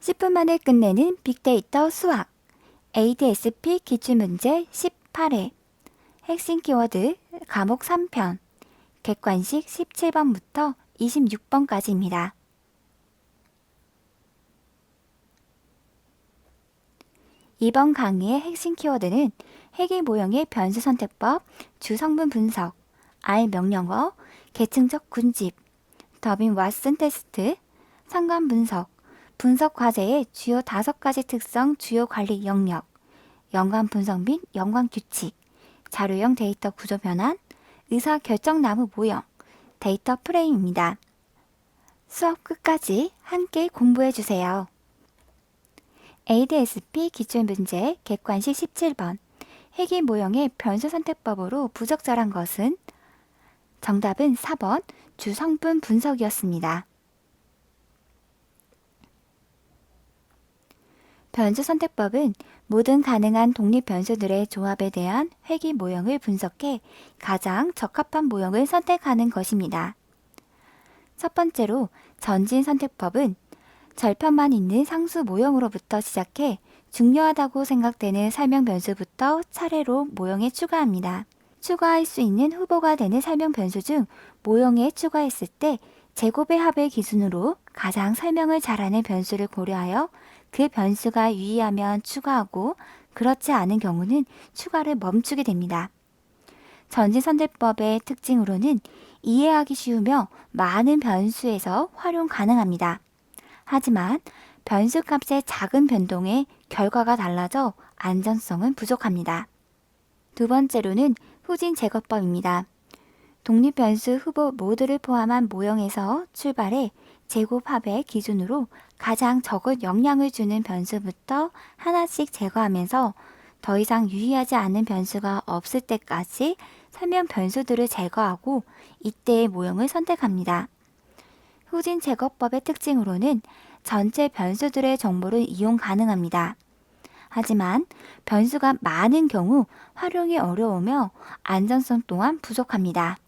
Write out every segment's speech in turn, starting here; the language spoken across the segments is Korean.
10분 만에 끝내는 빅데이터 수학 ADSP 기출문제 18회 핵심 키워드 과목 3편 객관식 17번부터 26번까지입니다. 이번 강의의 핵심 키워드는 핵의 모형의 변수 선택법, 주성분 분석, R 명령어, 계층적 군집, 더빈 왓슨 테스트, 상관 분석, 분석 과제의 주요 5가지 특성, 주요 관리 영역, 연관 분석 및 연관 규칙, 자료형 데이터 구조 변환, 의사결정나무 모형, 데이터 프레임입니다. 수업 끝까지 함께 공부해주세요. ADSP 기출문제 객관식 17번 핵의 모형의 변수 선택법으로 부적절한 것은? 정답은 4번 주성분 분석이었습니다. 변수 선택법은 모든 가능한 독립 변수들의 조합에 대한 핵의 모형을 분석해 가장 적합한 모형을 선택하는 것입니다. 첫 번째로 전진 선택법은 절편만 있는 상수 모형으로부터 시작해 중요하다고 생각되는 설명 변수부터 차례로 모형에 추가합니다. 추가할 수 있는 후보가 되는 설명 변수 중 모형에 추가했을 때 제곱의 합을 기준으로 가장 설명을 잘하는 변수를 고려하여 그 변수가 유의하면 추가하고 그렇지 않은 경우는 추가를 멈추게 됩니다. 전진 선택법의 특징으로는 이해하기 쉬우며 많은 변수에서 활용 가능합니다. 하지만 변수 값의 작은 변동에 결과가 달라져 안전성은 부족합니다. 두 번째로는 후진 제거법입니다. 독립 변수 후보 모두를 포함한 모형에서 출발해 제곱합의 기준으로 가장 적은 영향을 주는 변수부터 하나씩 제거하면서 더 이상 유의하지 않은 변수가 없을 때까지 설명 변수들을 제거하고 이때의 모형을 선택합니다. 후진 제거법의 특징으로는 전체 변수들의 정보를 이용 가능합니다. 하지만 변수가 많은 경우 활용이 어려우며 안전성 또한 부족합니다.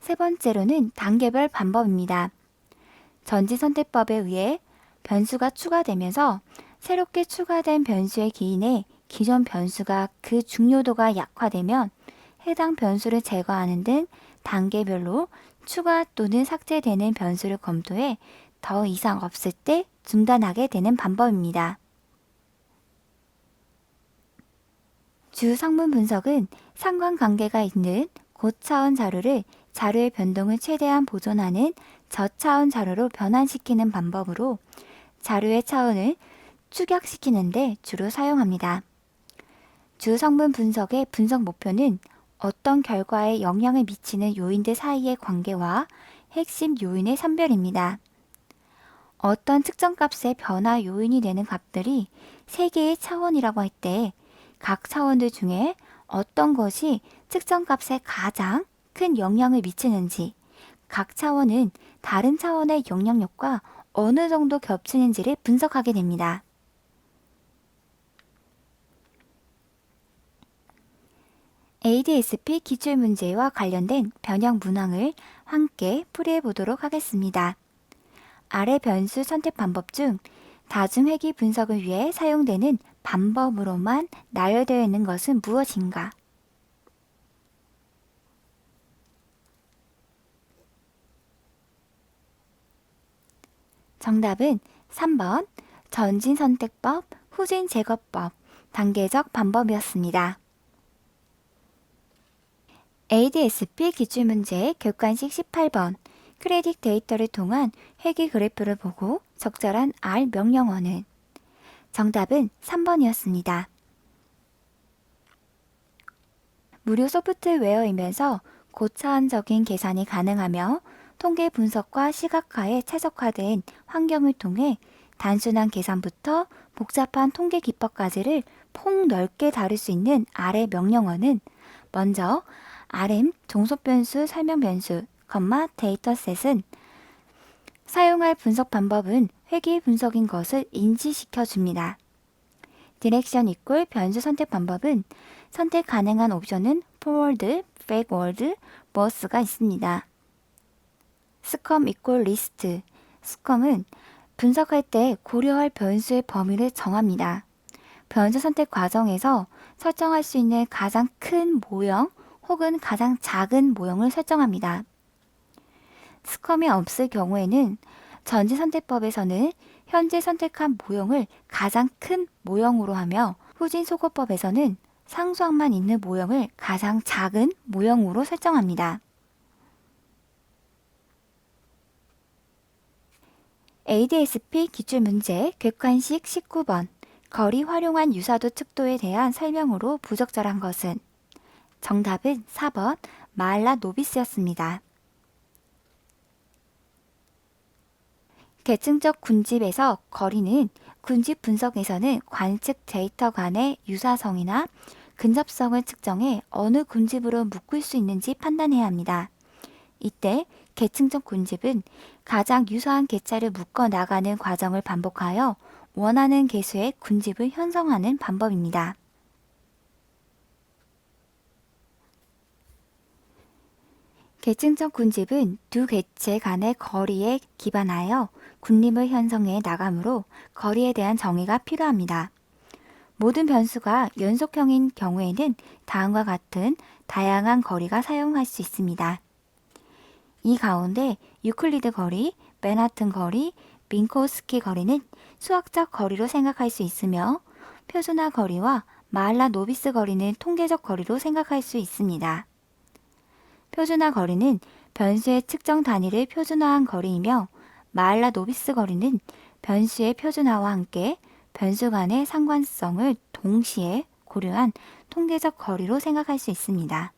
세 번째로는 단계별 반법입니다. 전진 선택법에 의해 변수가 추가되면서 새롭게 추가된 변수의 기인에 기존 변수가 그 중요도가 약화되면 해당 변수를 제거하는 등 단계별로 추가 또는 삭제되는 변수를 검토해 더 이상 없을 때 중단하게 되는 방법입니다. 주성분 분석은 상관관계가 있는 고차원 자료를 자료의 변동을 최대한 보존하는 저차원 자료로 변환시키는 방법으로 자료의 차원을 축약시키는 데 주로 사용합니다. 주성분 분석의 분석 목표는 어떤 결과에 영향을 미치는 요인들 사이의 관계와 핵심 요인의 선별입니다. 어떤 특정 값의 변화 요인이 되는 값들이 세 개의 차원이라고 할 때 각 차원들 중에 어떤 것이 특정 값에 가장 큰 영향을 미치는지, 각 차원은 다른 차원의 영향력과 어느 정도 겹치는지를 분석하게 됩니다. ADSP 기출문제와 관련된 변형 문항을 함께 풀이해 보도록 하겠습니다. 아래 변수 선택 방법 중 다중회귀 분석을 위해 사용되는 방법으로만 나열되어 있는 것은 무엇인가? 정답은 3번 전진 선택법, 후진 제거법, 단계적 방법이었습니다. ADSP 기출문제 객관식 18번 크레딧 데이터를 통한 회귀 그래프를 보고 적절한 R 명령어는? 정답은 3번이었습니다. 무료 소프트웨어이면서 고차원적인 계산이 가능하며 통계 분석과 시각화에 최적화된 환경을 통해 단순한 계산부터 복잡한 통계 기법까지를 폭넓게 다룰 수 있는 R의 명령어는 먼저 RM 종속변수 설명변수, 데이터셋은 사용할 분석 방법은 회귀 분석인 것을 인지시켜 줍니다. 디렉션 이퀄 변수 선택 방법은 선택 가능한 옵션은 forward, backward, reverse가 있습니다. 스컴 이퀄 리스트, 스컴은 분석할 때 고려할 변수의 범위를 정합니다. 변수 선택 과정에서 설정할 수 있는 가장 큰 모형 혹은 가장 작은 모형을 설정합니다. 스컴이 없을 경우에는 전지선택법에서는 현재 선택한 모형을 가장 큰 모형으로 하며 후진소거법에서는 상수항만 있는 모형을 가장 작은 모형으로 설정합니다. ADSP 기출문제 객관식 19번 거리 활용한 유사도 측도에 대한 설명으로 부적절한 것은? 정답은 4번 마할라 노비스였습니다. 계층적 군집에서 거리는 군집 분석에서는 관측 데이터 간의 유사성이나 근접성을 측정해 어느 군집으로 묶을 수 있는지 판단해야 합니다. 이때 계층적 군집은 가장 유사한 개체를 묶어 나가는 과정을 반복하여 원하는 개수의 군집을 형성하는 방법입니다. 계층적 군집은 두 개체 간의 거리에 기반하여 군림을 형성해 나가므로 거리에 대한 정의가 필요합니다. 모든 변수가 연속형인 경우에는 다음과 같은 다양한 거리가 사용할 수 있습니다. 이 가운데 유클리드 거리, 맨하튼 거리, 민코스키 거리는 수학적 거리로 생각할 수 있으며 표준화 거리와 마할라 노비스 거리는 통계적 거리로 생각할 수 있습니다. 표준화 거리는 변수의 측정 단위를 표준화한 거리이며 마할라 노비스 거리는 변수의 표준화와 함께 변수 간의 상관성을 동시에 고려한 통계적 거리로 생각할 수 있습니다.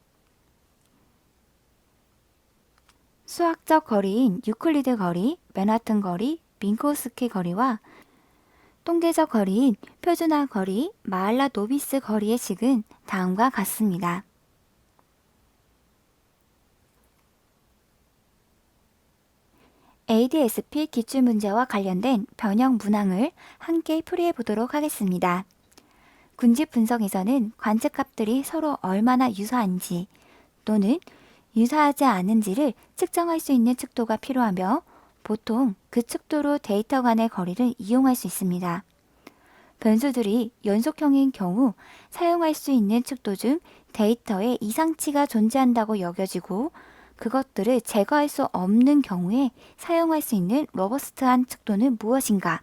수학적 거리인 유클리드 거리, 맨하튼 거리, 민코스키 거리와 통계적 거리인 표준화 거리, 마할라 노비스 거리의 식은 다음과 같습니다. ADSP 기출문제와 관련된 변형 문항을 함께 풀이해 보도록 하겠습니다. 군집 분석에서는 관측값들이 서로 얼마나 유사한지 또는 유사하지 않은지를 측정할 수 있는 측도가 필요하며 보통 그 측도로 데이터 간의 거리를 이용할 수 있습니다. 변수들이 연속형인 경우 사용할 수 있는 측도 중 데이터에 이상치가 존재한다고 여겨지고 그것들을 제거할 수 없는 경우에 사용할 수 있는 로버스트한 측도는 무엇인가?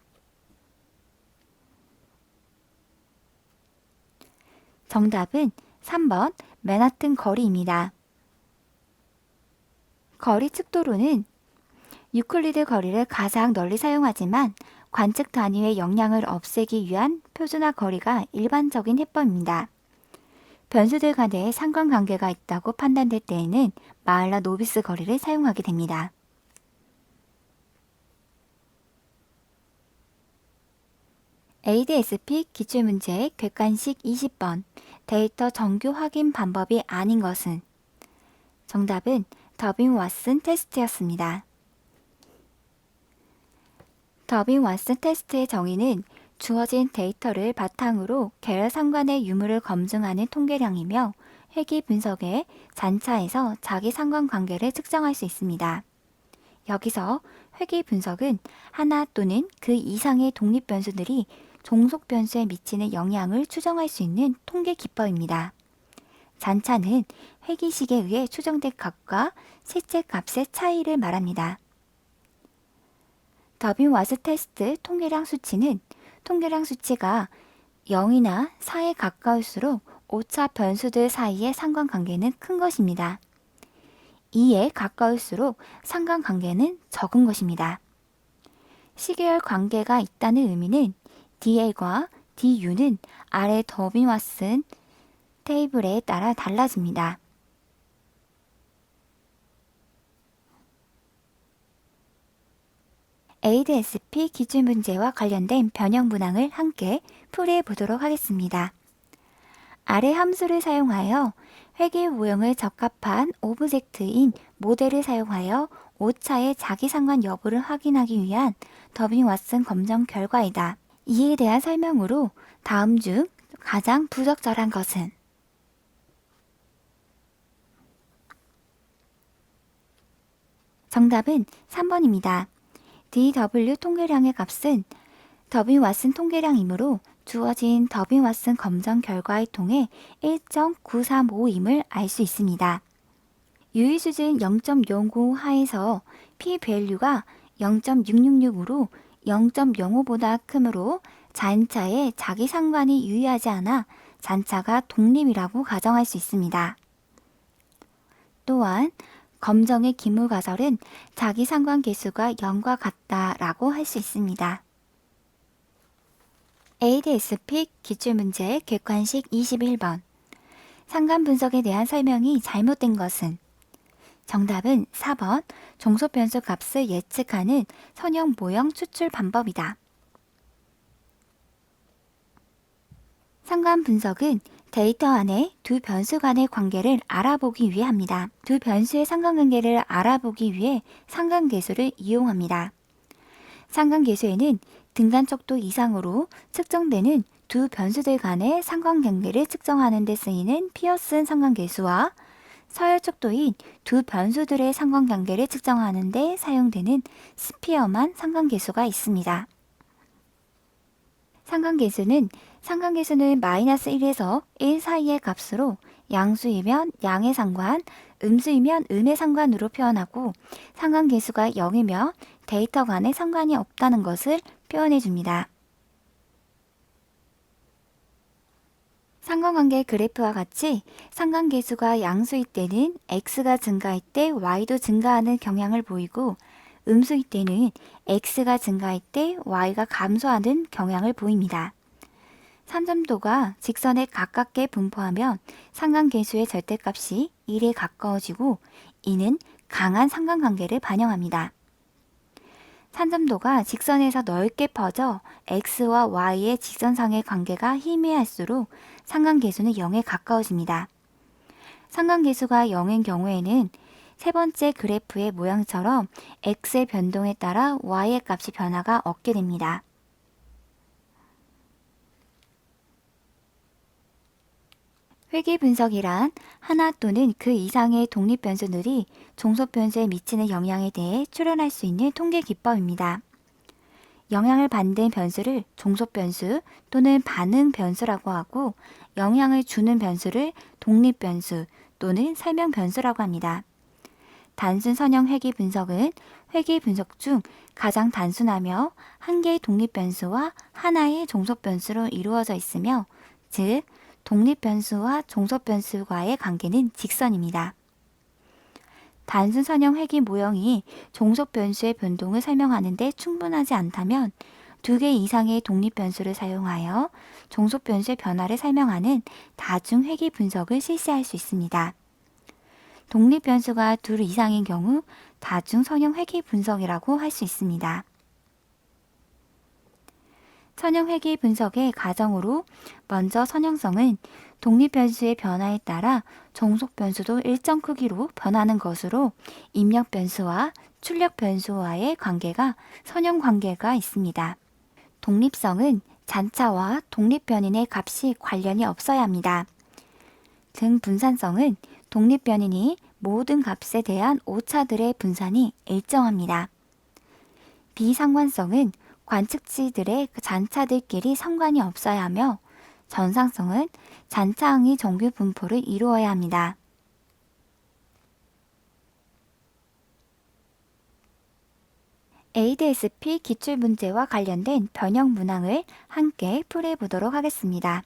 정답은 3번 맨하튼 거리입니다. 거리 측도로는 유클리드 거리를 가장 널리 사용하지만 관측 단위의 영향을 없애기 위한 표준화 거리가 일반적인 해법입니다. 변수들 간에 상관관계가 있다고 판단될 때에는 마할라 노비스 거리를 사용하게 됩니다. ADSP 기출문제 객관식 20번 데이터 정규 확인 방법이 아닌 것은? 정답은 더빈 왓슨 테스트였습니다. 더빈 왓슨 테스트의 정의는 주어진 데이터를 바탕으로 계열 상관의 유무를 검증하는 통계량이며 회귀 분석의 잔차에서 자기 상관관계를 측정할 수 있습니다. 여기서 회귀 분석은 하나 또는 그 이상의 독립 변수들이 종속 변수에 미치는 영향을 추정할 수 있는 통계 기법입니다. 잔차는 회귀식에 의해 추정된 값과 실제 값의 차이를 말합니다. 더빈 왓슨 테스트 통계량 수치는 통계량 수치가 0이나 4에 가까울수록 오차 변수들 사이의 상관관계는 큰 것입니다. 2에 가까울수록 상관관계는 적은 것입니다. 시계열 관계가 있다는 의미는 DL과 DU는 아래 더빈 왓슨 테이블에 따라 달라집니다. ADSP 기출문제와 관련된 변형 문항을 함께 풀이해 보도록 하겠습니다. 아래 함수를 사용하여 회계 모형을 적합한 오브젝트인 모델을 사용하여 오차의 자기상관 여부를 확인하기 위한 더빈 왓슨 검정 결과이다. 이에 대한 설명으로 다음 중 가장 부적절한 것은? 정답은 3번입니다. DW 통계량의 값은 더빙 왓슨 통계량이므로 주어진 더빙 왓슨 검정 결과에 통해 1.935임을 알 수 있습니다. 유의수준 0.05 하에서 p-밸류가 0.666으로 0.05보다 크므로 잔차에 자기 상관이 유의하지 않아 잔차가 독립이라고 가정할 수 있습니다. 또한 검정의 기물가설은 자기 상관 계수가 0과 같다라고 할 수 있습니다. ADS-픽 기출문제 객관식 21번. 상관 분석에 대한 설명이 잘못된 것은? 정답은 4번 종속변수 값을 예측하는 선형 모형 추출 방법이다. 상관 분석은 데이터 안에 두 변수 간의 관계를 알아보기 위해 합니다. 두 변수의 상관관계를 알아보기 위해 상관계수를 이용합니다. 상관계수에는 등간척도 이상으로 측정되는 두 변수들 간의 상관관계를 측정하는 데 쓰이는 피어슨 상관계수와 서열척도인 두 변수들의 상관관계를 측정하는 데 사용되는 스피어만 상관계수가 있습니다. 상관계수는 마이너스 1에서 1 사이의 값으로 양수이면 양의 상관, 음수이면 음의 상관으로 표현하고 상관계수가 0이면 데이터 간에 상관이 없다는 것을 표현해 줍니다. 상관관계 그래프와 같이 상관계수가 양수일 때는 x가 증가할 때 y도 증가하는 경향을 보이고 음수일 때는 x가 증가할 때 y가 감소하는 경향을 보입니다. 산점도가 직선에 가깝게 분포하면 상관계수의 절대값이 1에 가까워지고 이는 강한 상관관계를 반영합니다. 산점도가 직선에서 넓게 퍼져 x와 y의 직선상의 관계가 희미할수록 상관계수는 0에 가까워집니다. 상관계수가 0인 경우에는 세 번째 그래프의 모양처럼 x의 변동에 따라 y의 값이 변화가 없게 됩니다. 회귀분석이란 하나 또는 그 이상의 독립변수들이 종속변수에 미치는 영향에 대해 추론할 수 있는 통계 기법입니다. 영향을 받는 변수를 종속변수 또는 반응변수라고 하고 영향을 주는 변수를 독립변수 또는 설명변수라고 합니다. 단순 선형 회귀분석은 회귀분석 중 가장 단순하며 한 개의 독립변수와 하나의 종속변수로 이루어져 있으며 즉 독립변수와 종속변수와의 관계는 직선입니다. 단순 선형 회귀 모형이 종속변수의 변동을 설명하는 데 충분하지 않다면 두 개 이상의 독립변수를 사용하여 종속변수의 변화를 설명하는 다중 회귀 분석을 실시할 수 있습니다. 독립변수가 둘 이상인 경우 다중 선형 회귀 분석이라고 할 수 있습니다. 선형 회귀 분석의 가정으로 먼저 선형성은 독립변수의 변화에 따라 종속변수도 일정 크기로 변하는 것으로 입력변수와 출력변수와의 관계가 선형관계가 있습니다. 독립성은 잔차와 독립변인의 값이 관련이 없어야 합니다. 등분산성은 독립변인이 모든 값에 대한 오차들의 분산이 일정합니다. 비상관성은 관측치들의 잔차들끼리 상관이 없어야 하며 전상성은 잔차항의 정규 분포를 이루어야 합니다. ADS-P 기출문제와 관련된 변형 문항을 함께 풀이해보도록 하겠습니다.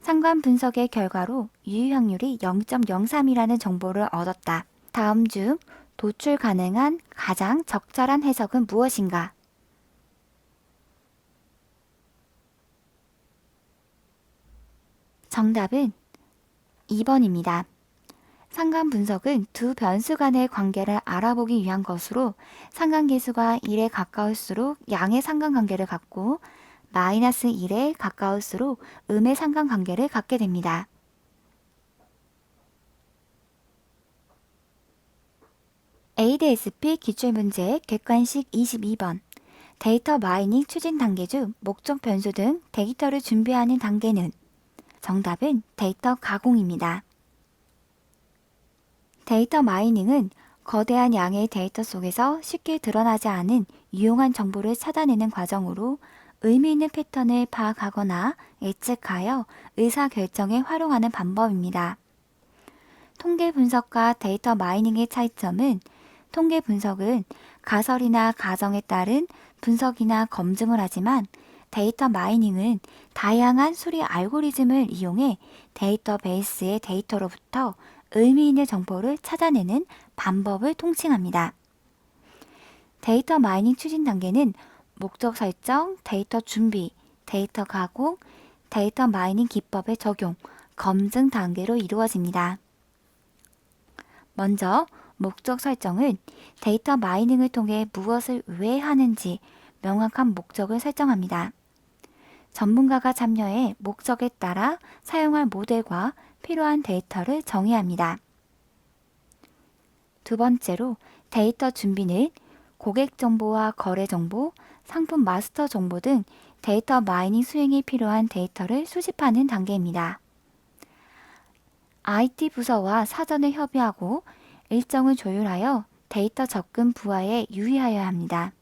상관 분석의 결과로 유의 확률이 0.03이라는 정보를 얻었다. 다음 중 도출 가능한 가장 적절한 해석은 무엇인가? 정답은 2번입니다. 상관 분석은 두 변수 간의 관계를 알아보기 위한 것으로 상관계수가 1에 가까울수록 양의 상관관계를 갖고 마이너스 1에 가까울수록 음의 상관관계를 갖게 됩니다. ADS-P 기출문제 객관식 22번. 데이터 마이닝 추진 단계 중 목적 변수 등 데이터를 준비하는 단계는? 정답은 데이터 가공입니다. 데이터 마이닝은 거대한 양의 데이터 속에서 쉽게 드러나지 않은 유용한 정보를 찾아내는 과정으로 의미 있는 패턴을 파악하거나 예측하여 의사결정에 활용하는 방법입니다. 통계 분석과 데이터 마이닝의 차이점은 통계 분석은 가설이나 가정에 따른 분석이나 검증을 하지만 데이터 마이닝은 다양한 수리 알고리즘을 이용해 데이터베이스의 데이터로부터 의미 있는 정보를 찾아내는 방법을 통칭합니다. 데이터 마이닝 추진 단계는 목적 설정, 데이터 준비, 데이터 가공, 데이터 마이닝 기법의 적용, 검증 단계로 이루어집니다. 먼저 목적 설정은 데이터 마이닝을 통해 무엇을 왜 하는지 명확한 목적을 설정합니다. 전문가가 참여해 목적에 따라 사용할 모델과 필요한 데이터를 정의합니다. 두 번째로 데이터 준비는 고객 정보와 거래 정보, 상품 마스터 정보 등 데이터 마이닝 수행에 필요한 데이터를 수집하는 단계입니다. IT 부서와 사전에 협의하고 일정을 조율하여 데이터 접근 부하에 유의하여야 합니다.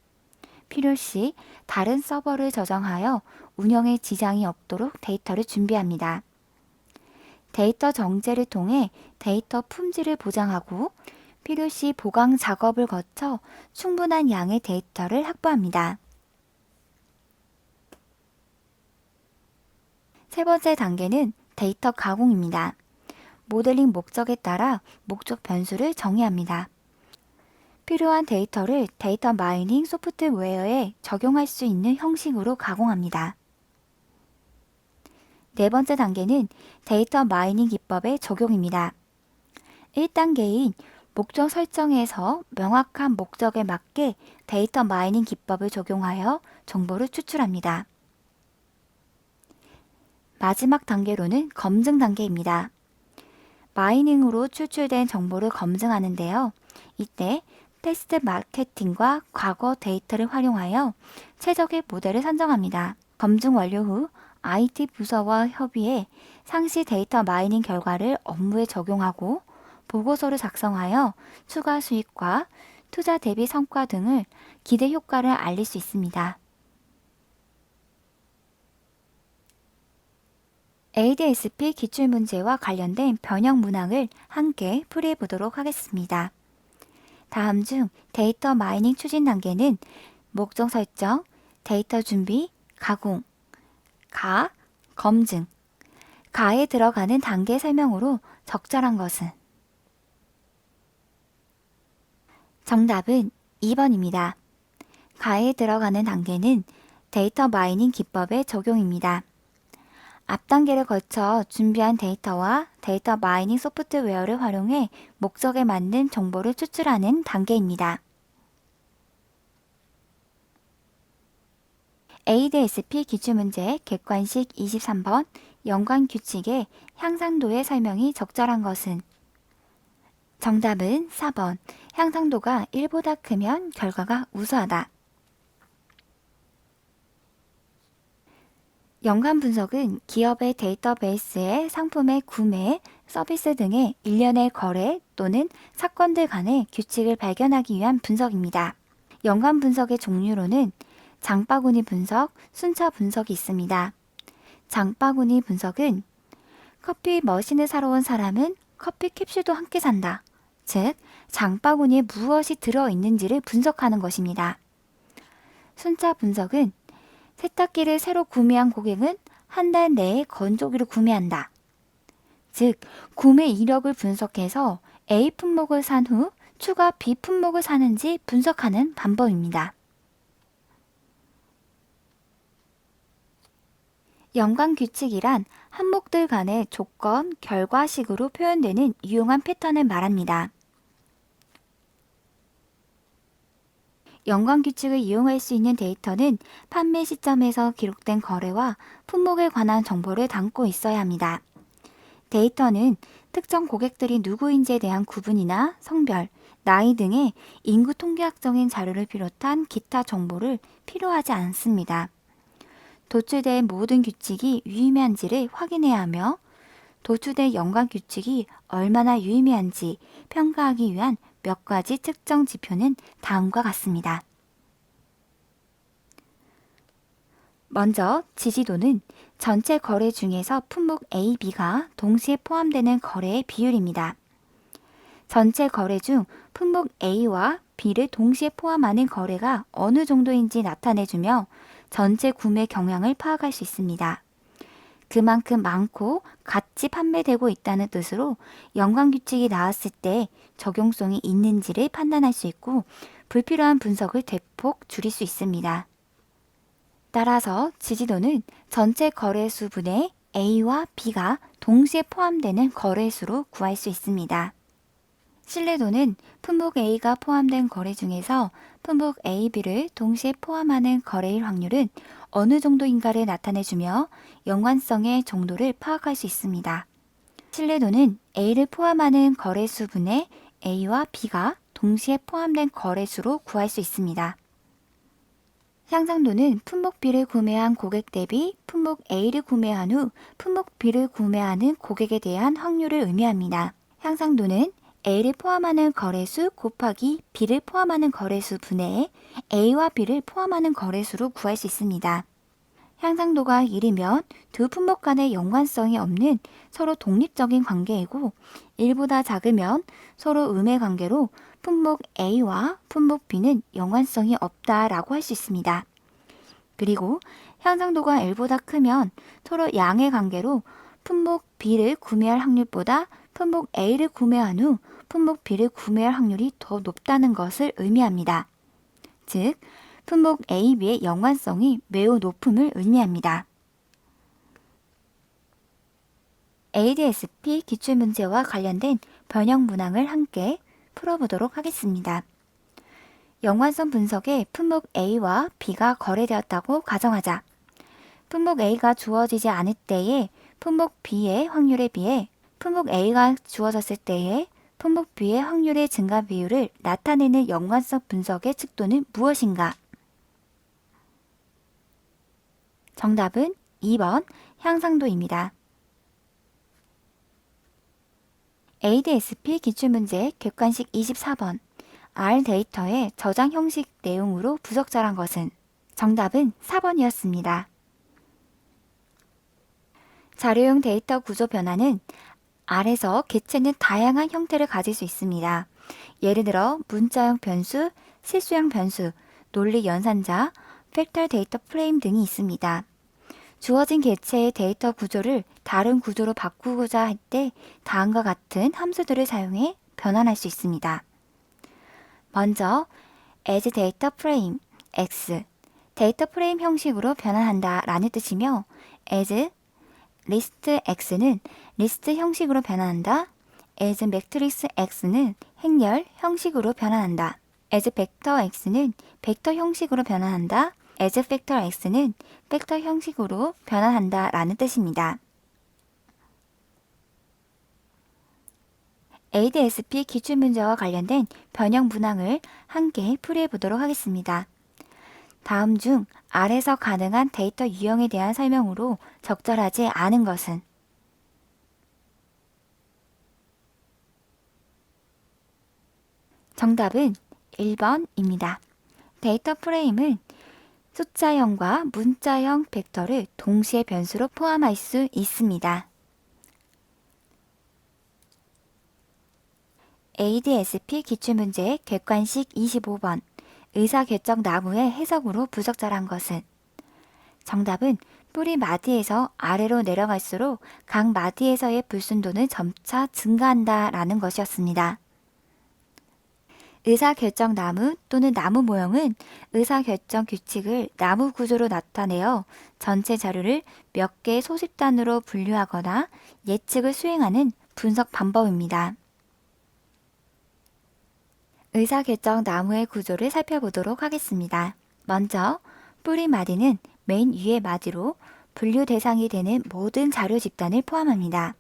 필요시 다른 서버를 저장하여 운영에 지장이 없도록 데이터를 준비합니다. 데이터 정제를 통해 데이터 품질을 보장하고 필요시 보강 작업을 거쳐 충분한 양의 데이터를 확보합니다. 세 번째 단계는 데이터 가공입니다. 모델링 목적에 따라 목적 변수를 정의합니다. 필요한 데이터를 데이터 마이닝 소프트웨어에 적용할 수 있는 형식으로 가공합니다. 네 번째 단계는 데이터 마이닝 기법의 적용입니다. 1단계인 목적 설정에서 명확한 목적에 맞게 데이터 마이닝 기법을 적용하여 정보를 추출합니다. 마지막 단계로는 검증 단계입니다. 마이닝으로 추출된 정보를 검증하는데요. 이때 테스트 마케팅과 과거 데이터를 활용하여 최적의 모델을 선정합니다. 검증 완료 후 IT 부서와 협의해 상시 데이터 마이닝 결과를 업무에 적용하고 보고서를 작성하여 추가 수익과 투자 대비 성과 등을 기대 효과를 알릴 수 있습니다. ADSP 기출문제와 관련된 변형 문항을 함께 풀이해 보도록 하겠습니다. 다음 중 데이터 마이닝 추진 단계는 목적 설정, 데이터 준비, 가공, 검증, 가에 들어가는 단계 설명으로 적절한 것은? 정답은 2번입니다. 가에 들어가는 단계는 데이터 마이닝 기법의 적용입니다. 앞 단계를 거쳐 준비한 데이터와 데이터 마이닝 소프트웨어를 활용해 목적에 맞는 정보를 추출하는 단계입니다. ADSP 기출문제 객관식 23번 연관규칙의 향상도의 설명이 적절한 것은? 정답은 4번. 향상도가 1보다 크면 결과가 우수하다. 연관 분석은 기업의 데이터베이스의 상품의 구매, 서비스 등의 일련의 거래 또는 사건들 간의 규칙을 발견하기 위한 분석입니다. 연관 분석의 종류로는 장바구니 분석, 순차 분석이 있습니다. 장바구니 분석은 커피 머신을 사러 온 사람은 커피 캡슐도 함께 산다. 즉, 장바구니에 무엇이 들어있는지를 분석하는 것입니다. 순차 분석은 세탁기를 새로 구매한 고객은 한 달 내에 건조기를 구매한다. 즉, 구매 이력을 분석해서 A 품목을 산 후 추가 B 품목을 사는지 분석하는 방법입니다. 연관규칙이란 항목들 간의 조건, 결과식으로 표현되는 유용한 패턴을 말합니다. 연관규칙을 이용할 수 있는 데이터는 판매 시점에서 기록된 거래와 품목에 관한 정보를 담고 있어야 합니다. 데이터는 특정 고객들이 누구인지에 대한 구분이나 성별, 나이 등의 인구 통계학적인 자료를 비롯한 기타 정보를 필요하지 않습니다. 도출된 모든 규칙이 유의미한지를 확인해야 하며 도출된 연관규칙이 얼마나 유의미한지 평가하기 위한 몇 가지 특정 지표는 다음과 같습니다. 먼저 지지도는 전체 거래 중에서 품목 A, B가 동시에 포함되는 거래의 비율입니다. 전체 거래 중 품목 A와 B를 동시에 포함하는 거래가 어느 정도인지 나타내주며 전체 구매 경향을 파악할 수 있습니다. 그만큼 많고 같이 판매되고 있다는 뜻으로 연관규칙이 나왔을 때 적용성이 있는지를 판단할 수 있고 불필요한 분석을 대폭 줄일 수 있습니다. 따라서 지지도는 전체 거래수 분의 A와 B가 동시에 포함되는 거래수로 구할 수 있습니다. 신뢰도는 품목 A가 포함된 거래 중에서 품목 A, B를 동시에 포함하는 거래일 확률은 어느 정도인가를 나타내주며 연관성의 정도를 파악할 수 있습니다. 신뢰도는 A를 포함하는 거래수 분의 A와 B가 동시에 포함된 거래수로 구할 수 있습니다. 향상도는 품목 B를 구매한 고객 대비 품목 A를 구매한 후 품목 B를 구매하는 고객에 대한 확률을 의미합니다. 향상도는 A를 포함하는 거래수 곱하기 B를 포함하는 거래수 분의 A와 B를 포함하는 거래수로 구할 수 있습니다. 향상도가 1이면 두 품목 간의 연관성이 없는 서로 독립적인 관계이고 1보다 작으면 서로 음의 관계로 품목 A와 품목 B는 연관성이 없다라고 할 수 있습니다. 그리고 향상도가 1보다 크면 서로 양의 관계로 품목 B를 구매할 확률보다 품목 A를 구매한 후 품목 B를 구매할 확률이 더 높다는 것을 의미합니다. 즉, 품목 A, B의 연관성이 매우 높음을 의미합니다. ADS-P 기출문제와 관련된 변형 문항을 함께 풀어보도록 하겠습니다. 연관성 분석에 품목 A와 B가 거래되었다고 가정하자. 품목 A가 주어지지 않을 때의 품목 B의 확률에 비해 품목 A가 주어졌을 때의 품목 B의 확률의 증가 비율을 나타내는 연관성 분석의 측도는 무엇인가? 정답은 2번 향상도입니다. ADS-P 기출문제 객관식 24번 R 데이터의 저장 형식 내용으로 부적절한 것은? 정답은 4번이었습니다. 자료용 데이터 구조 변화는 R에서 개체는 다양한 형태를 가질 수 있습니다. 예를 들어 문자형 변수, 실수형 변수, 논리 연산자, 팩터 데이터 프레임 등이 있습니다. 주어진 개체의 데이터 구조를 다른 구조로 바꾸고자 할 때 다음과 같은 함수들을 사용해 변환할 수 있습니다. 먼저 as 데이터 프레임 x 데이터 프레임 형식으로 변환한다 라는 뜻이며 as 리스트 x는 리스트 형식으로 변환한다. as 매트릭스 x는 행렬 형식으로 변환한다. as 벡터 x는 벡터 형식으로 변환한다. as 팩터 x는 팩터 형식으로 변환한다 라는 뜻입니다. ADS-P 기출문제와 관련된 변형 문항을 함께 풀이해 보도록 하겠습니다. 다음 중 R에서 가능한 데이터 유형에 대한 설명으로 적절하지 않은 것은? 정답은 1번입니다. 데이터 프레임은 숫자형과 문자형 벡터를 동시에 변수로 포함할 수 있습니다. ADS-P 기출문제 객관식 25번 의사결정 나무의 해석으로 부적절한 것은? 정답은 뿌리 마디에서 아래로 내려갈수록 각 마디에서의 불순도는 점차 증가한다 라는 것이었습니다. 의사결정 나무 또는 나무 모형은 의사결정 규칙을 나무 구조로 나타내어 전체 자료를 몇 개의 소집단으로 분류하거나 예측을 수행하는 분석 방법입니다. 의사결정 나무의 구조를 살펴보도록 하겠습니다. 먼저 뿌리 마디는 맨 위의 마디로 분류 대상이 되는 모든 자료 집단을 포함합니다.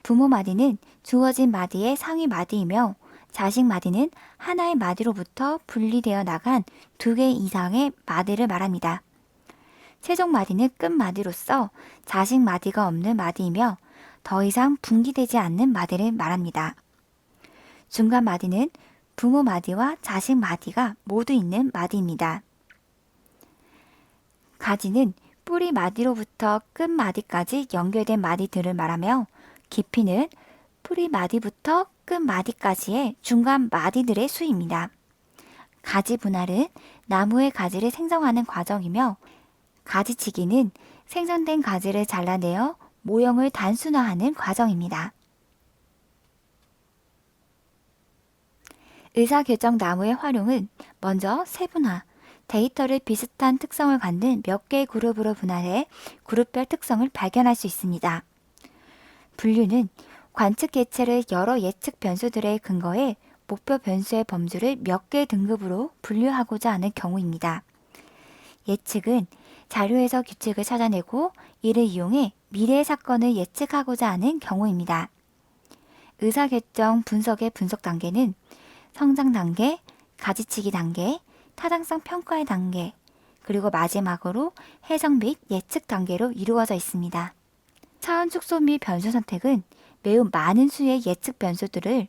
부모 마디는 주어진 마디의 상위 마디이며 자식 마디는 하나의 마디로부터 분리되어 나간 2개 이상의 마디를 말합니다. 최종 마디는 끝 마디로서 자식 마디가 없는 마디이며 더 이상 분기되지 않는 마디를 말합니다. 중간 마디는 부모 마디와 자식 마디가 모두 있는 마디입니다. 가지는 뿌리 마디로부터 끝 마디까지 연결된 마디들을 말하며 깊이는 뿌리 마디부터 끝 마디까지의 중간 마디들의 수입니다. 가지 분할은 나무의 가지를 생성하는 과정이며 가지치기는 생성된 가지를 잘라내어 모형을 단순화하는 과정입니다. 의사결정 나무의 활용은 먼저 세분화, 데이터를 비슷한 특성을 갖는 몇 개의 그룹으로 분할해 그룹별 특성을 발견할 수 있습니다. 분류는 관측 개체를 여러 예측 변수들에 근거해 목표 변수의 범주를 몇 개의 등급으로 분류하고자 하는 경우입니다. 예측은 자료에서 규칙을 찾아내고 이를 이용해 미래의 사건을 예측하고자 하는 경우입니다. 의사결정 분석의 분석 단계는 성장 단계, 가지치기 단계, 타당성 평가의 단계, 그리고 마지막으로 해석 및 예측 단계로 이루어져 있습니다. 차원 축소 및 변수 선택은 매우 많은 수의 예측 변수들을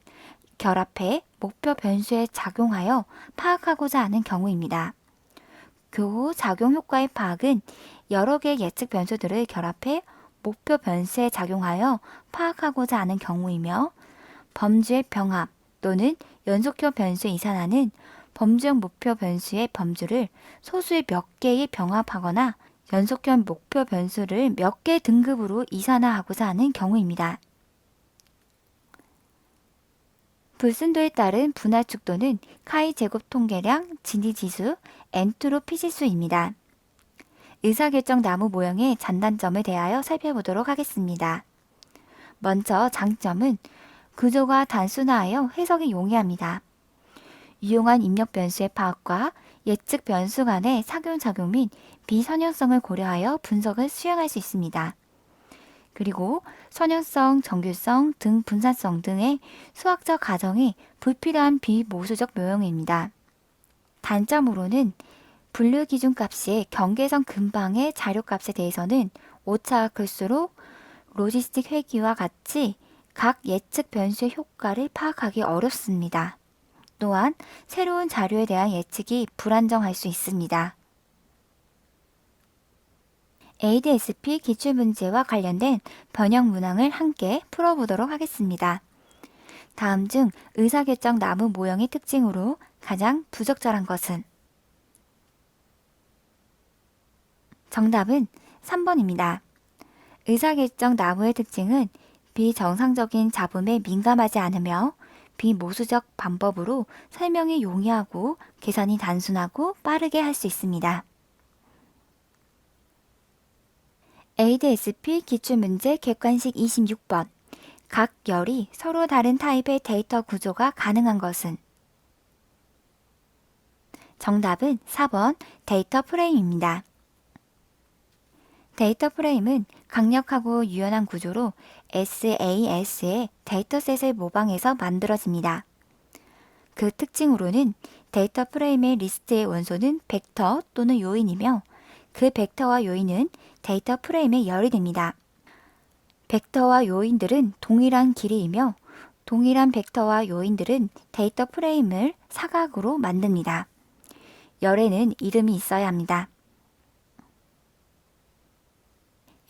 결합해 목표 변수에 작용하여 파악하고자 하는 경우입니다. 교후 작용 효과의 파악은 여러 개의 예측 변수들을 결합해 목표 변수에 작용하여 파악하고자 하는 경우이며 범주의 병합 또는 연속형 변수에 이산하는 범주형 목표 변수의 범주를 소수의 몇 개의 병합하거나 연속형 목표 변수를 몇 개 등급으로 이산화하고자 하는 경우입니다. 불순도에 따른 분할 축도는 카이 제곱 통계량, 진위지수, 엔트로피 지수입니다. 의사결정 나무 모형의 장단점을 대하여 살펴보도록 하겠습니다. 먼저 장점은 구조가 단순화하여 해석이 용이합니다. 유용한 입력 변수의 파악과 예측 변수 간의 상호작용 및 비선형성을 고려하여 분석을 수행할 수 있습니다. 그리고 선형성, 정규성 등 분산성 등의 수학적 가정이 불필요한 비모수적 모형입니다. 단점으로는 분류 기준 값의 경계선 근방의 자료값에 대해서는 오차가 클수록 로지스틱 회귀와 같이 각 예측 변수의 효과를 파악하기 어렵습니다. 또한 새로운 자료에 대한 예측이 불안정할 수 있습니다. ADS-P 기출문제와 관련된 변형 문항을 함께 풀어보도록 하겠습니다. 다음 중 의사결정 나무 모형의 특징으로 가장 부적절한 것은? 정답은 3번입니다. 의사결정 나무의 특징은 비정상적인 잡음에 민감하지 않으며 비모수적 방법으로 설명이 용이하고 계산이 단순하고 빠르게 할 수 있습니다. ADS-P 기출문제 객관식 26번. 각 열이 서로 다른 타입의 데이터 구조가 가능한 것은? 정답은 4번 데이터 프레임입니다. 데이터 프레임은 강력하고 유연한 구조로 SAS의 데이터셋을 모방해서 만들어집니다. 그 특징으로는 데이터 프레임의 리스트의 원소는 벡터 또는 요인이며 그 벡터와 요인은 데이터 프레임의 열이 됩니다. 벡터와 요인들은 동일한 길이이며 동일한 벡터와 요인들은 데이터 프레임을 사각으로 만듭니다. 열에는 이름이 있어야 합니다.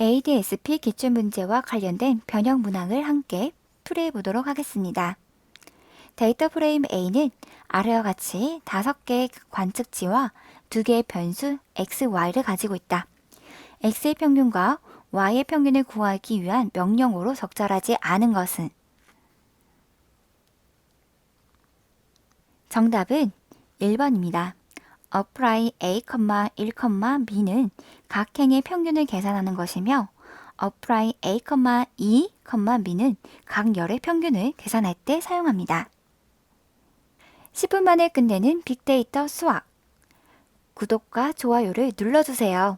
ADS-P 기출문제와 관련된 변형 문항을 함께 풀이해보도록 하겠습니다. 데이터 프레임 A는 아래와 같이 5개의 관측치와 2개의 변수 x, y를 가지고 있다. x의 평균과 y의 평균을 구하기 위한 명령어로 적절하지 않은 것은? 정답은 1번입니다. apply a, 1, b는 각 행의 평균을 계산하는 것이며 apply a, 2, b는 각 열의 평균을 계산할 때 사용합니다. 10분 만에 끝내는 빅데이터 수학. 구독과 좋아요를 눌러주세요.